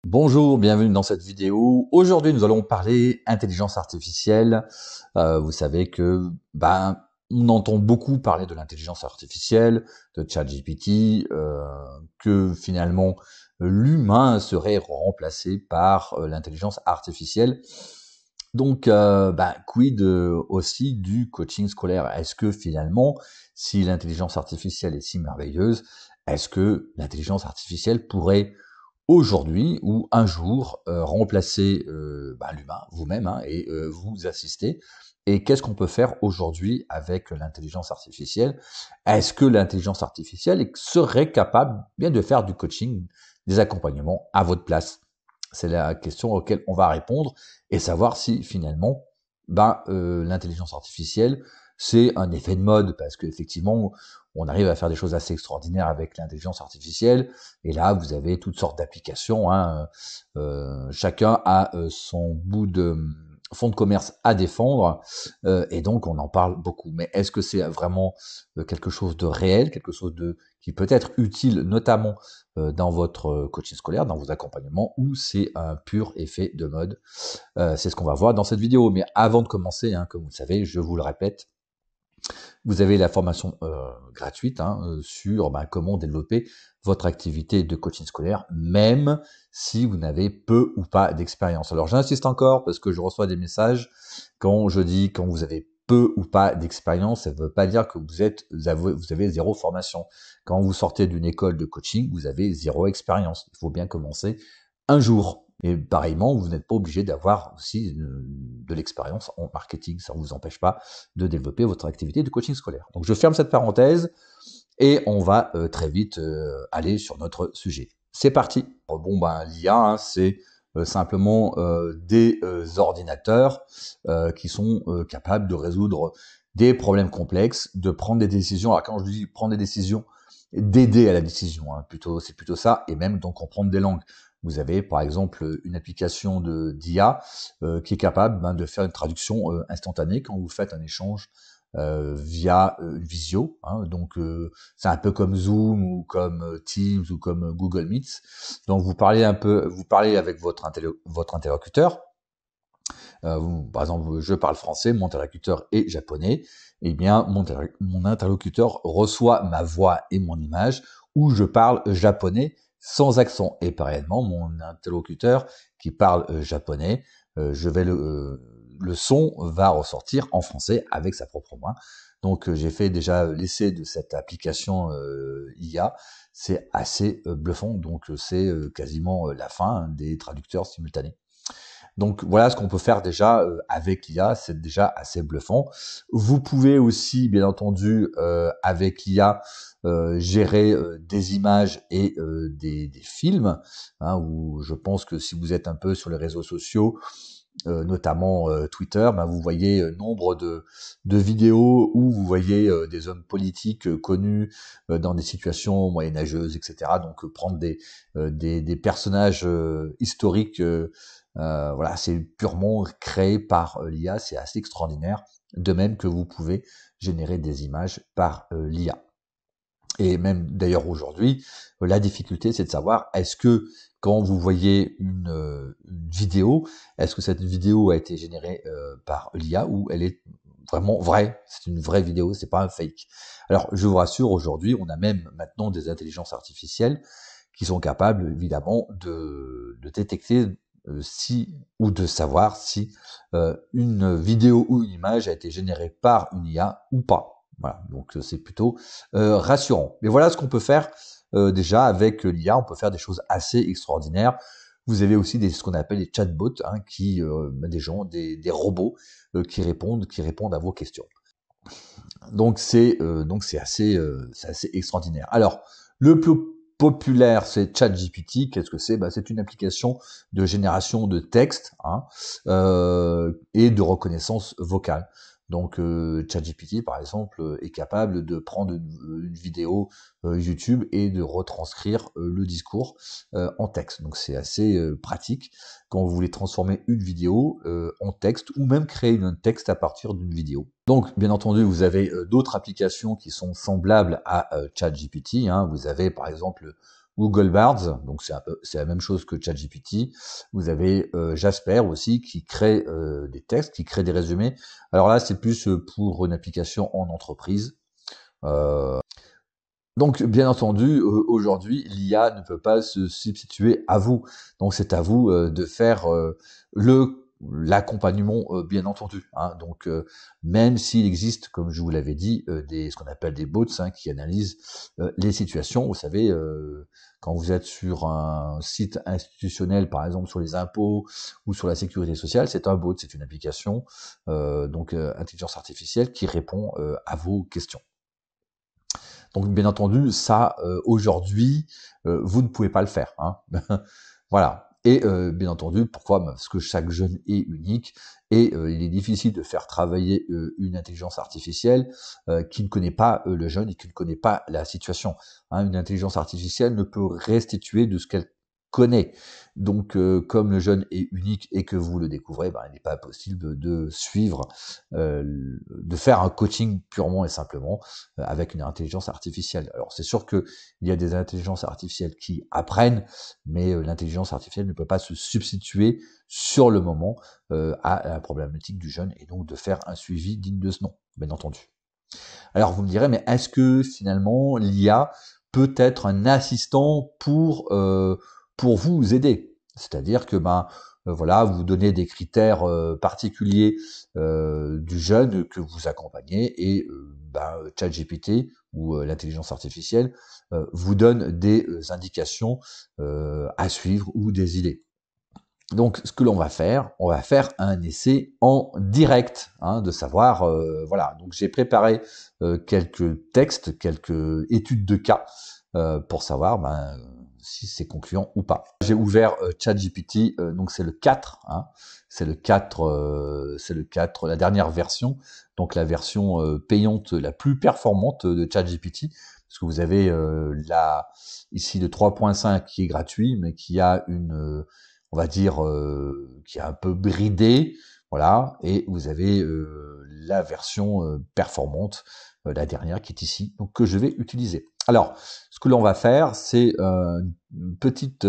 Bonjour, bienvenue dans cette vidéo. Aujourd'hui, nous allons parler intelligence artificielle. Vous savez que on entend beaucoup parler de l'intelligence artificielle, de ChatGPT, que finalement l'humain serait remplacé par l'intelligence artificielle. Donc, quid aussi du coaching scolaire? Est-ce que finalement, si l'intelligence artificielle est si merveilleuse, est-ce que l'intelligence artificielle pourrait aujourd'hui ou un jour remplacer l'humain, vous-même, et vous assister? Et qu'est-ce qu'on peut faire aujourd'hui avec l'intelligence artificielle? Est-ce que l'intelligence artificielle serait capable bien de faire du coaching, des accompagnements à votre place? C'est la question auquel on va répondre et savoir si finalement l'intelligence artificielle c'est un effet de mode parce qu'effectivement on arrive à faire des choses assez extraordinaires avec l'intelligence artificielle et là vous avez toutes sortes d'applications, chacun a son bout de fonds de commerce à défendre et donc on en parle beaucoup. Mais est-ce que c'est vraiment quelque chose de réel, quelque chose de qui peut être utile notamment dans votre coaching scolaire, dans vos accompagnements, ou c'est un pur effet de mode? C'est ce qu'on va voir dans cette vidéo. Mais avant de commencer, comme vous le savez, je vous le répète, vous avez la formation gratuite sur comment développer votre activité de coaching scolaire, même si vous n'avez peu ou pas d'expérience. Alors j'insiste encore parce que je reçois des messages quand je dis quand vous avez peu ou pas d'expérience, ça ne veut pas dire que vous avez zéro formation. Quand vous sortez d'une école de coaching, vous avez zéro expérience. Il faut bien commencer un jour. Et pareillement, vous n'êtes pas obligé d'avoir aussi de l'expérience en marketing. Ça ne vous empêche pas de développer votre activité de coaching scolaire. Donc je ferme cette parenthèse et on va très vite aller sur notre sujet. C'est parti. L'IA, c'est simplement des ordinateurs qui sont capables de résoudre des problèmes complexes, de prendre des décisions. Alors quand je dis prendre des décisions, d'aider à la décision, c'est plutôt ça, et même donc comprendre des langues. Vous avez par exemple une application d'IA qui est capable de faire une traduction instantanée quand vous faites un échange via une visio. Donc c'est un peu comme Zoom ou comme Teams ou comme Google Meet. Donc vous parlez avec votre interlocuteur. Par exemple, je parle français, mon interlocuteur est japonais. Eh bien, mon interlocuteur reçoit ma voix et mon image où je parle japonais sans accent. Et pareillement, mon interlocuteur qui parle japonais, le son va ressortir en français avec sa propre voix. Donc, j'ai fait déjà l'essai de cette application IA. C'est assez bluffant. Donc, c'est quasiment la fin des traducteurs simultanés. Donc voilà ce qu'on peut faire déjà avec l'IA, c'est déjà assez bluffant. Vous pouvez aussi, bien entendu, avec l'IA, gérer des images et des films. Où je pense que si vous êtes un peu sur les réseaux sociaux, notamment Twitter, vous voyez nombre de vidéos où vous voyez des hommes politiques connus dans des situations moyenâgeuses, etc. Donc prendre des personnages historiques, voilà, c'est purement créé par l'IA, c'est assez extraordinaire. De même que vous pouvez générer des images par l'IA. Et même d'ailleurs aujourd'hui, la difficulté c'est de savoir est-ce que quand vous voyez une vidéo, est-ce que cette vidéo a été générée par l'IA ou elle est vraiment vraie, c'est une vraie vidéo, c'est pas un fake. Alors je vous rassure, aujourd'hui on a même maintenant des intelligences artificielles qui sont capables évidemment de détecter si ou de savoir si une vidéo ou une image a été générée par une IA ou pas. Voilà, donc c'est plutôt rassurant. Mais voilà ce qu'on peut faire déjà avec l'IA, on peut faire des choses assez extraordinaires. Vous avez aussi ce qu'on appelle les chatbots, des robots qui répondent à vos questions. Donc c'est assez extraordinaire. Alors le plus populaire, c'est ChatGPT. Qu'est-ce que c'est? C'est une application de génération de texte et de reconnaissance vocale. Donc ChatGPT, par exemple, est capable de prendre une vidéo YouTube et de retranscrire le discours en texte. Donc c'est assez pratique quand vous voulez transformer une vidéo en texte ou même créer un texte à partir d'une vidéo. Donc, bien entendu, vous avez d'autres applications qui sont semblables à ChatGPT. Vous avez, par exemple, Google Bards, donc c'est la même chose que ChatGPT. Vous avez Jasper aussi qui crée des textes, qui crée des résumés. Alors là, c'est plus pour une application en entreprise. Donc, bien entendu, aujourd'hui, l'IA ne peut pas se substituer à vous. Donc, c'est à vous de faire l'accompagnement, bien entendu. Hein. Donc, même s'il existe, comme je vous l'avais dit, ce qu'on appelle des bots qui analysent les situations. Vous savez, quand vous êtes sur un site institutionnel, par exemple sur les impôts ou sur la sécurité sociale, c'est un bot, c'est une application, donc intelligence artificielle qui répond à vos questions. Donc bien entendu, ça, aujourd'hui, vous ne pouvez pas le faire. Hein. Voilà. Et bien entendu, pourquoi? Parce que chaque jeune est unique et il est difficile de faire travailler une intelligence artificielle qui ne connaît pas le jeune et qui ne connaît pas la situation. Hein, une intelligence artificielle ne peut restituer de ce qu'elle connaît. Donc, comme le jeune est unique et que vous le découvrez, il n'est pas possible de suivre, de faire un coaching purement et simplement avec une intelligence artificielle. Alors, c'est sûr que il y a des intelligences artificielles qui apprennent, mais l'intelligence artificielle ne peut pas se substituer sur le moment à la problématique du jeune et donc de faire un suivi digne de ce nom, bien entendu. Alors, vous me direz, mais est-ce que finalement l'IA peut être un assistant pour vous aider? C'est-à-dire que voilà, vous donnez des critères particuliers du jeune que vous accompagnez et ChatGPT ou l'intelligence artificielle vous donne des indications à suivre ou des idées. Donc, ce que l'on va faire, on va faire un essai en direct, hein, de savoir, voilà. Donc, j'ai préparé quelques textes, quelques études de cas pour savoir si c'est concluant ou pas. J'ai ouvert ChatGPT, donc c'est le 4, hein, c'est le 4, la dernière version, donc la version payante la plus performante de ChatGPT, parce que vous avez ici le 3.5 qui est gratuit, mais qui a on va dire, qui est un peu bridé, voilà, et vous avez la version performante, la dernière qui est ici, donc que je vais utiliser. Alors, ce que l'on va faire, c'est une petite,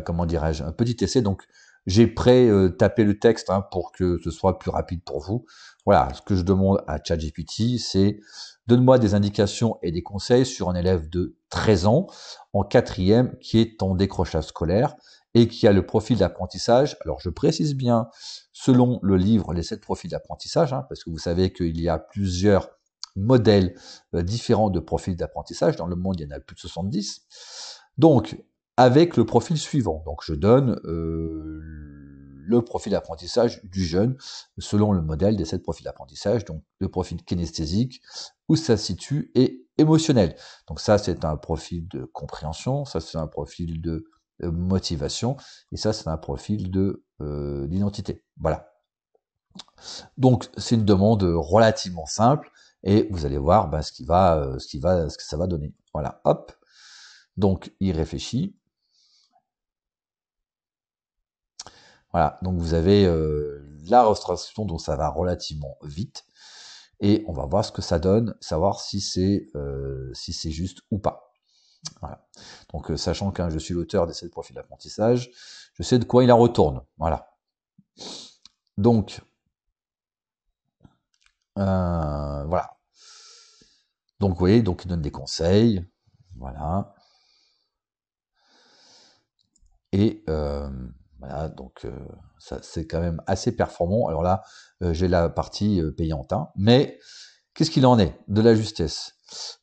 comment dirais-je, un petit essai. Donc, j'ai pré-tapé le texte pour que ce soit plus rapide pour vous. Voilà, ce que je demande à ChatGPT, c'est donne-moi des indications et des conseils sur un élève de 13 ans en 4e qui est en décrochage scolaire et qui a le profil d'apprentissage. Alors, je précise bien, selon le livre, les 7 profils d'apprentissage, parce que vous savez qu'il y a plusieurs modèles différents de profils d'apprentissage. Dans le monde, il y en a plus de 70. Donc, avec le profil suivant. Donc, je donne le profil d'apprentissage du jeune selon le modèle des 7 profils d'apprentissage. Donc, le profil kinesthésique, où ça se situe, et émotionnel. Donc, ça, c'est un profil de compréhension. Ça, c'est un profil de motivation. Et ça, c'est un profil d'identité. Voilà. Donc, c'est une demande relativement simple. Et vous allez voir ce que ça va donner. Voilà, hop. Donc, il réfléchit. Voilà, donc vous avez la retranscription, donc ça va relativement vite. Et on va voir ce que ça donne, savoir si c'est juste ou pas. Voilà. Donc, sachant que je suis l'auteur des 7 profils d'apprentissage, je sais de quoi il en retourne. Voilà. Donc, voilà. Donc, vous voyez, donc il donne des conseils. Voilà. Et voilà, donc ça c'est quand même assez performant. Alors là, j'ai la partie payante, mais qu'est-ce qu'il en est de la justesse?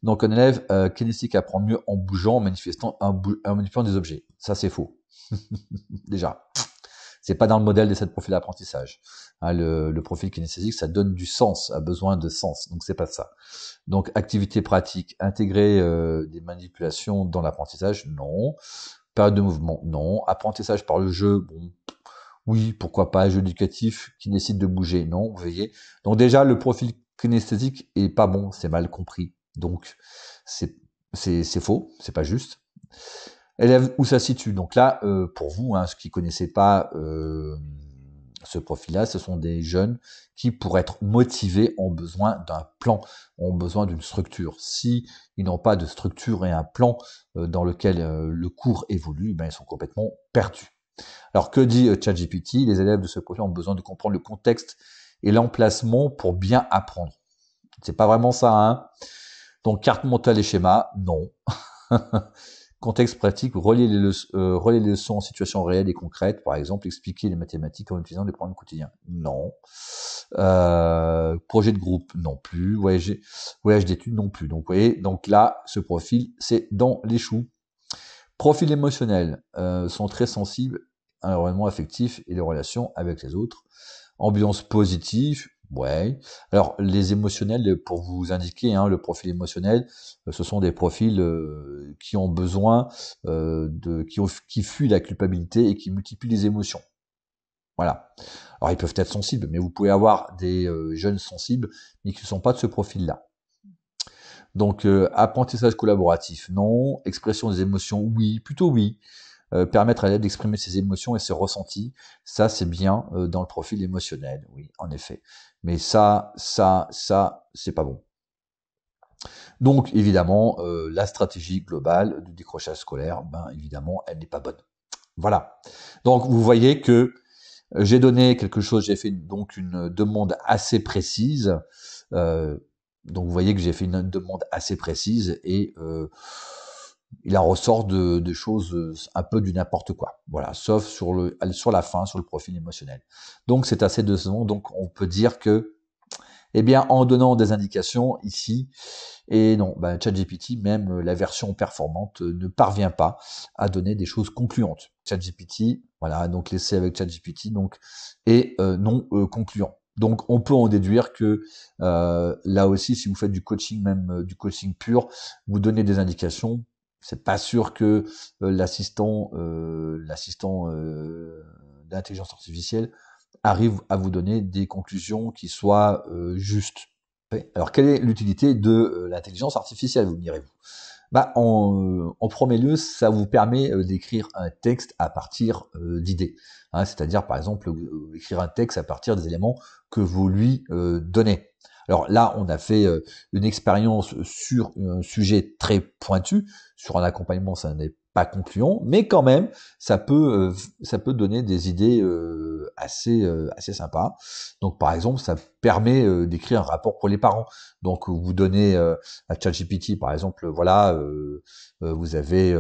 Donc un élève kinesthésique apprend mieux en bougeant, en manifestant, en manipulant des objets. Ça c'est faux. Déjà, c'est pas dans le modèle des 7 profils d'apprentissage. Le profil kinesthésique, ça donne du sens, a besoin de sens, donc c'est pas ça. Donc activité pratique, intégrer des manipulations dans l'apprentissage, non. Période de mouvement, non. Apprentissage par le jeu, bon, oui, pourquoi pas. Jeu éducatif qui décide de bouger, non, vous voyez. Donc déjà, le profil kinesthésique est pas bon, c'est mal compris. Donc, c'est faux, c'est pas juste. Élève, où ça se situe? Donc là, pour vous, ceux qui connaissaient pas Ce profil-là, ce sont des jeunes qui, pour être motivés, ont besoin d'un plan, ont besoin d'une structure. Si ils n'ont pas de structure et un plan dans lequel le cours évolue, ben, ils sont complètement perdus. Alors que dit ChatGPT? Les élèves de ce profil ont besoin de comprendre le contexte et l'emplacement pour bien apprendre. C'est pas vraiment ça, hein? Donc carte mentale et schéma, non. Contexte pratique, relier les leçons en situation réelle et concrète, par exemple, expliquer les mathématiques en utilisant des programmes quotidiens. Non. Projet de groupe, non plus. Voyage d'études, non plus. Donc, vous voyez, donc là, ce profil, c'est dans les choux. Profil émotionnel, sont très sensibles à l'environnement affectif et les relations avec les autres. Ambiance positive, ouais. Alors, les émotionnels, pour vous indiquer, hein, le profil émotionnel, ce sont des profils qui ont besoin qui fuient la culpabilité et qui multiplient les émotions. Voilà. Alors, ils peuvent être sensibles, mais vous pouvez avoir des jeunes sensibles, mais qui ne sont pas de ce profil-là. Donc, apprentissage collaboratif, non. Expression des émotions, oui, plutôt oui. Permettre à l'élève d'exprimer ses émotions et ses ressentis, ça c'est bien dans le profil émotionnel, oui, en effet. Mais ça, c'est pas bon. Donc, évidemment, la stratégie globale du décrochage scolaire, ben évidemment, elle n'est pas bonne. Voilà. Donc, vous voyez que j'ai donné quelque chose, j'ai fait donc une demande assez précise. Donc, vous voyez que j'ai fait une demande assez précise et il en ressort de choses un peu du n'importe quoi. Voilà, sauf sur la fin, sur le profil émotionnel. Donc, c'est assez décevant. Donc, on peut dire que, eh bien, en donnant des indications ici, et non, ben, ChatGPT, même la version performante, ne parvient pas à donner des choses concluantes. ChatGPT, voilà, donc l'essai avec ChatGPT, donc, est non concluant. Donc, on peut en déduire que là aussi, si vous faites du coaching, même du coaching pur, vous donnez des indications. C'est pas sûr que l'assistant d'intelligence artificielle arrive à vous donner des conclusions qui soient justes. Alors, quelle est l'utilité de l'intelligence artificielle, vous me direz-vous? Bah, en premier lieu, ça vous permet d'écrire un texte à partir d'idées. Hein, c'est-à-dire, par exemple, écrire un texte à partir des éléments que vous lui donnez. Alors là, on a fait une expérience sur un sujet très pointu. Sur un accompagnement, ça n'est pas concluant, mais quand même, ça peut donner des idées assez sympas. Donc, par exemple, ça permet d'écrire un rapport pour les parents. Donc, vous donnez à ChatGPT, par exemple, voilà, vous avez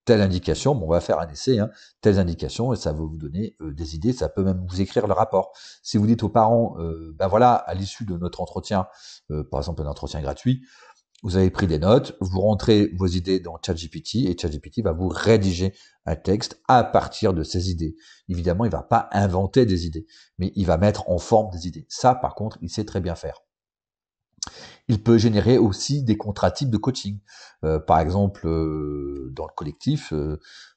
telle indication, bon, on va faire un essai, hein, telles indications, et ça va vous donner des idées, ça peut même vous écrire le rapport. Si vous dites aux parents, ben voilà, à l'issue de notre entretien, par exemple un entretien gratuit, vous avez pris des notes, vous rentrez vos idées dans ChatGPT, et ChatGPT va vous rédiger un texte à partir de ces idées. Évidemment, il va pas inventer des idées, mais il va mettre en forme des idées. Ça, par contre, il sait très bien faire. Il peut générer aussi des contrats types de coaching. Par exemple, dans le collectif,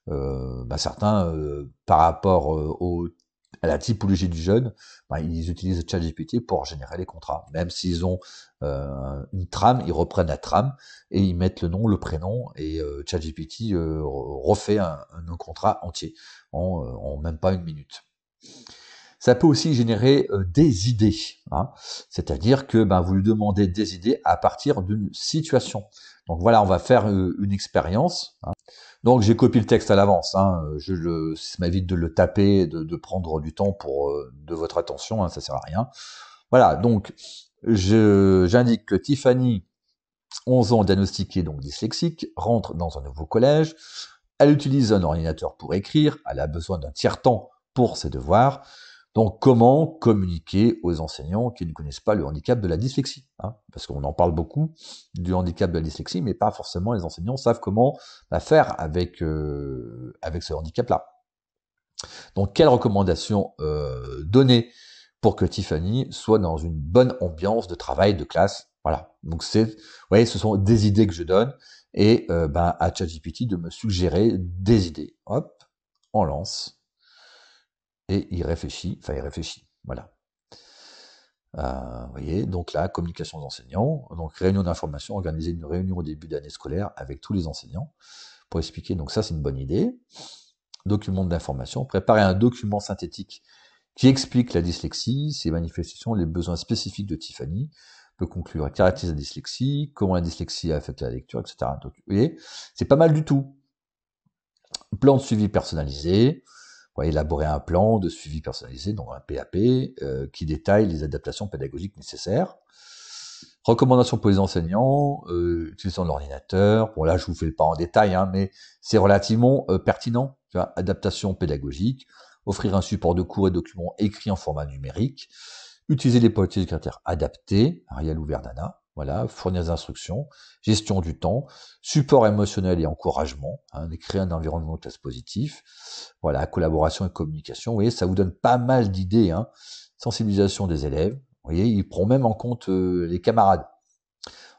bah certains, par rapport à la typologie du jeune, bah, ils utilisent ChatGPT pour générer les contrats. Même s'ils ont une trame, ils reprennent la trame et ils mettent le nom, le prénom, et ChatGPT refait un contrat entier en même pas une minute. Ça peut aussi générer des idées, hein. C'est-à-dire que ben, vous lui demandez des idées à partir d'une situation. Donc voilà, on va faire une expérience, hein. Donc j'ai copié le texte à l'avance, hein. Ça m'évite de le taper, de prendre du temps pour de votre attention, hein, ça sert à rien. Voilà, donc j'indique que Tiffany, 11 ans, diagnostiquée, donc dyslexique, rentre dans un nouveau collège. Elle utilise un ordinateur pour écrire, elle a besoin d'un tiers-temps pour ses devoirs. Donc, comment communiquer aux enseignants qui ne connaissent pas le handicap de la dyslexie, hein? Parce qu'on en parle beaucoup du handicap de la dyslexie, mais pas forcément les enseignants savent comment faire avec ce handicap-là. Donc, quelles recommandations donner pour que Tiffany soit dans une bonne ambiance de travail de classe? Voilà. Donc, vous voyez, ce sont des idées que je donne, et à ChatGPT de me suggérer des idées. Hop, on lance. Et il réfléchit, voilà. Vous voyez, donc là, communication aux enseignants, donc réunion d'information, organiser une réunion au début d'année scolaire avec tous les enseignants pour expliquer, donc ça c'est une bonne idée. Document d'information, préparer un document synthétique qui explique la dyslexie, ses manifestations, les besoins spécifiques de Tiffany, peut conclure, caractérise la dyslexie, comment la dyslexie affecte la lecture, etc. Donc, vous voyez, c'est pas mal du tout. Plan de suivi personnalisé, élaborer un plan de suivi personnalisé, donc un PAP, qui détaille les adaptations pédagogiques nécessaires. Recommandations pour les enseignants, utilisation de l'ordinateur. Bon là, je vous fais pas en détail, hein, mais c'est relativement pertinent. Tu vois, adaptation pédagogique, offrir un support de cours et documents écrits en format numérique, utiliser les politiques écriture adaptées, Arial ou Verdana, voilà, fournir des instructions, gestion du temps, support émotionnel et encouragement, hein, créer un environnement de classe positif, voilà, collaboration et communication. Vous voyez, ça vous donne pas mal d'idées, hein. Sensibilisation des élèves. Vous voyez, il prend même en compte les camarades.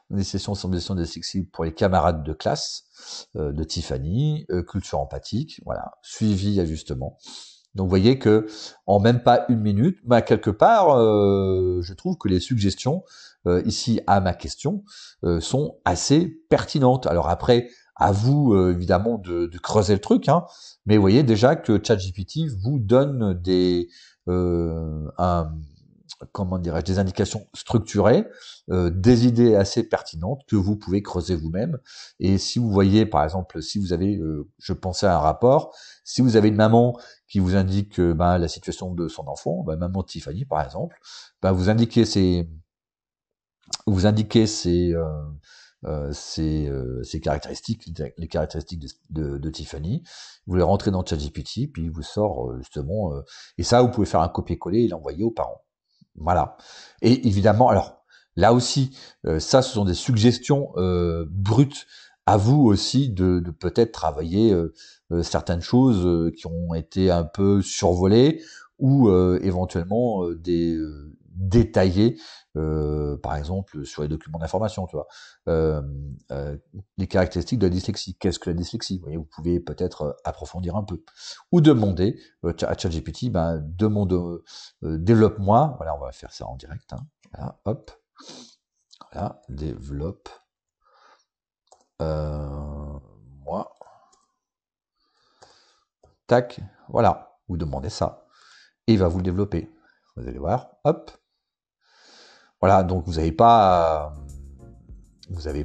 Des sessions de sensibilisation des dyslexies pour les camarades de classe de Tiffany, culture empathique, voilà, suivi, ajustement. Donc vous voyez que en même pas une minute, bah, quelque part, je trouve que les suggestions ici à ma question sont assez pertinentes. Alors après, à vous évidemment de creuser le truc, hein, mais vous voyez déjà que ChatGPT vous donne des comment dirais-je, des indications structurées, des idées assez pertinentes que vous pouvez creuser vous-même. Et si vous voyez, par exemple, si vous avez, je pensais à un rapport, si vous avez une maman qui vous indique la situation de son enfant, maman Tiffany par exemple, vous indiquez ses caractéristiques, les caractéristiques de Tiffany, vous les rentrez dans ChatGPT, puis il vous sort justement, et ça vous pouvez faire un copier-coller et l'envoyer aux parents. Voilà. Et évidemment, alors là aussi, ça ce sont des suggestions brutes. À vous aussi de peut-être travailler certaines choses qui ont été un peu survolées ou éventuellement détaillées, par exemple sur les documents d'information, tu vois. Les caractéristiques de la dyslexie. Qu'est-ce que la dyslexie? Vous voyez, vous pouvez peut-être approfondir un peu. Ou demander à ChatGPT, développe-moi, voilà, on va faire ça en direct, hein. Voilà, hop, voilà, développe moi, tac, voilà, vous demandez ça, et il va vous le développer. Vous allez voir, hop, voilà, donc vous n'avez pas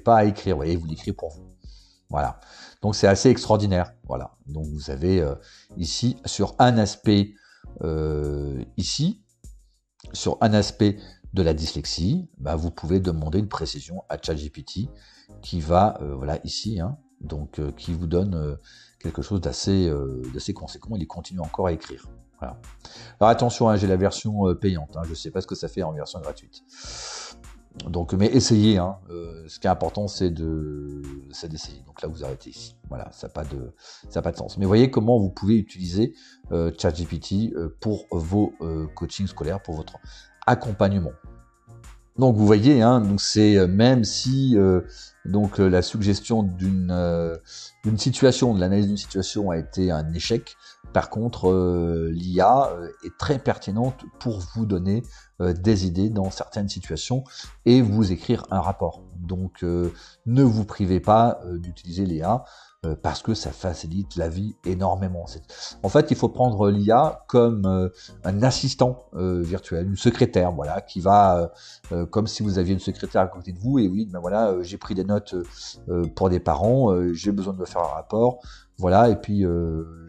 à écrire, vous voyez, vous l'écrivez pour vous. Voilà, donc c'est assez extraordinaire. Voilà, donc vous avez ici sur un aspect sur un aspect de la dyslexie, vous pouvez demander une précision à ChatGPT qui va, voilà ici, hein, donc qui vous donne quelque chose d'assez conséquent. Il continue encore à écrire. Voilà. Alors attention, hein, j'ai la version payante. Hein, je ne sais pas ce que ça fait en version gratuite. Donc, mais essayez. Hein, ce qui est important, c'est d'essayer. Donc là, vous arrêtez ici. Voilà, ça n'a pas de sens. Mais voyez comment vous pouvez utiliser ChatGPT pour vos coachings scolaires, pour votre accompagnement. Donc vous voyez, hein, donc c'est même si la suggestion d'une situation, de l'analyse d'une situation a été un échec. Par contre, l'IA est très pertinente pour vous donner des idées dans certaines situations et vous écrire un rapport. Donc ne vous privez pas d'utiliser l'IA parce que ça facilite la vie énormément. En fait, il faut prendre l'IA comme un assistant virtuel, une secrétaire, voilà, qui va, comme si vous aviez une secrétaire à côté de vous, et oui, voilà, j'ai pris des notes pour des parents, j'ai besoin de me faire un rapport, voilà, et puis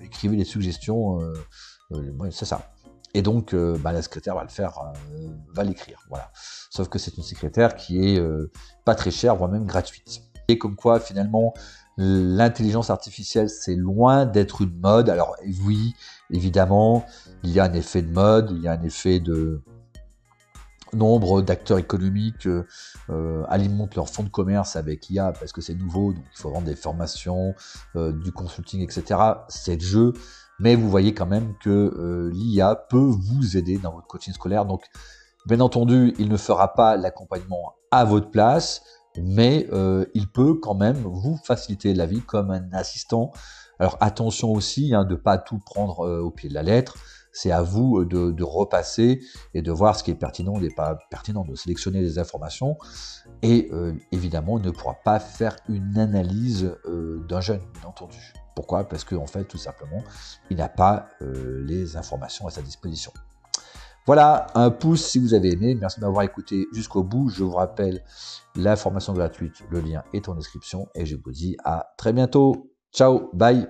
écrivez les suggestions, c'est ça. Et donc, la secrétaire va le faire, va l'écrire, voilà. Sauf que c'est une secrétaire qui est pas très chère, voire même gratuite. Et comme quoi, finalement, l'intelligence artificielle, c'est loin d'être une mode. Alors oui, évidemment, il y a un effet de mode, il y a un effet de nombre d'acteurs économiques alimentent leur fonds de commerce avec l'IA parce que c'est nouveau, donc il faut vendre des formations, du consulting, etc. C'est le jeu, mais vous voyez quand même que l'IA peut vous aider dans votre coaching scolaire. Donc, bien entendu, il ne fera pas l'accompagnement à votre place, mais il peut quand même vous faciliter la vie comme un assistant. Alors attention aussi de ne pas tout prendre au pied de la lettre. C'est à vous de repasser et de voir ce qui est pertinent et pas pertinent, de sélectionner les informations. Et évidemment, il ne pourra pas faire une analyse d'un jeune, bien entendu. Pourquoi? Parce qu'en fait, tout simplement, il n'a pas les informations à sa disposition. Voilà, un pouce si vous avez aimé. Merci de m'avoir écouté jusqu'au bout. Je vous rappelle la formation gratuite, le lien est en description et je vous dis à très bientôt. Ciao, bye.